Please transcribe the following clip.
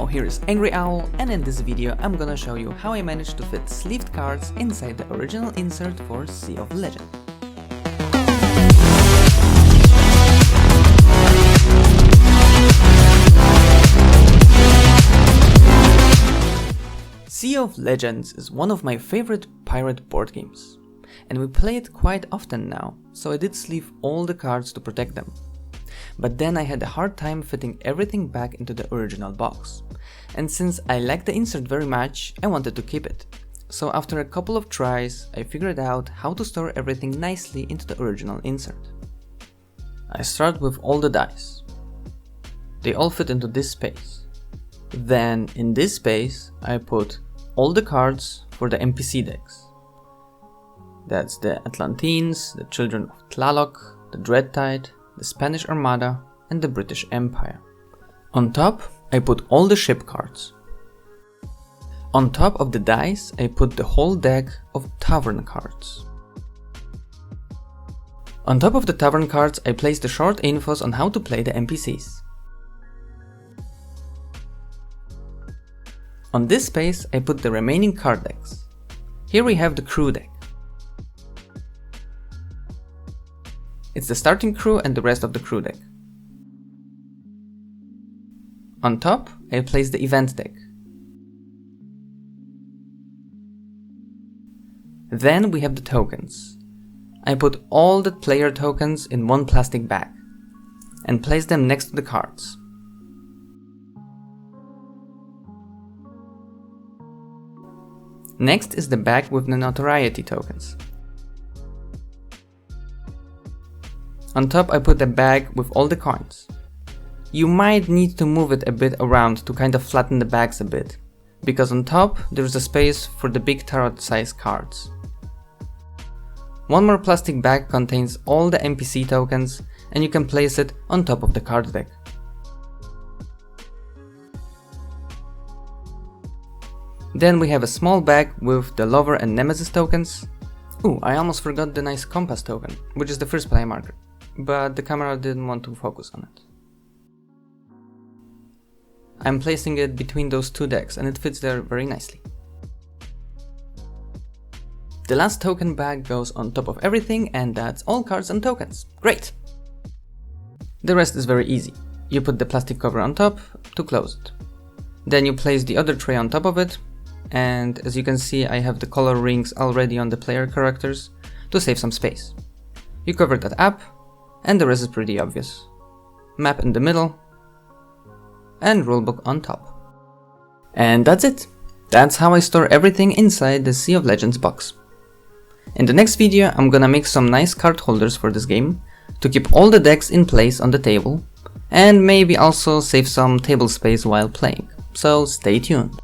Hello, here is AngryOwl, and in this video I'm gonna show you how I managed to fit sleeved cards inside the original insert for Sea of Legends. Sea of Legends is one of my favorite pirate board games, and we play it quite often now, so I did sleeve all the cards to protect them. But then I had a hard time fitting everything back into the original box, and since I liked the insert very much, I wanted to keep it. So after a couple of tries, I figured out how to store everything nicely into the original insert. I start with all the dice. They all fit into this space. Then in this space, I put all the cards for the NPC decks. That's the Atlantines, the Children of Tlaloc, the Dreadtide, the Spanish Armada, and the British Empire. On top, I put all the ship cards. On top of the dice, I put the whole deck of tavern cards. On top of the tavern cards, I placed the short infos on how to play the NPCs. On this space, I put the remaining card decks. Here we have the crew deck. It's the starting crew and the rest of the crew deck. On top, I place the event deck. Then we have the tokens. I put all the player tokens in one plastic bag and place them next to the cards. Next is the bag with the notoriety tokens. On top I put a bag with all the coins. You might need to move it a bit around to kind of flatten the bags a bit, because on top there's a space for the big tarot size cards. One more plastic bag contains all the NPC tokens and you can place it on top of the card deck. Then we have a small bag with the Lover and Nemesis tokens. Ooh, I almost forgot the nice compass token, which is the first play marker, but the camera didn't want to focus on it. I'm placing it between those two decks and it fits there very nicely. The last token bag goes on top of everything, and that's all cards and tokens. Great! The rest is very easy. You put the plastic cover on top to close it. Then you place the other tray on top of it, and as you can see I have the color rings already on the player characters to save some space. You cover that up, and the rest is pretty obvious. Map in the middle, and rulebook on top. And that's it! That's how I store everything inside the Sea of Legends box. In the next video I'm gonna make some nice card holders for this game, to keep all the decks in place on the table, and maybe also save some table space while playing, so stay tuned.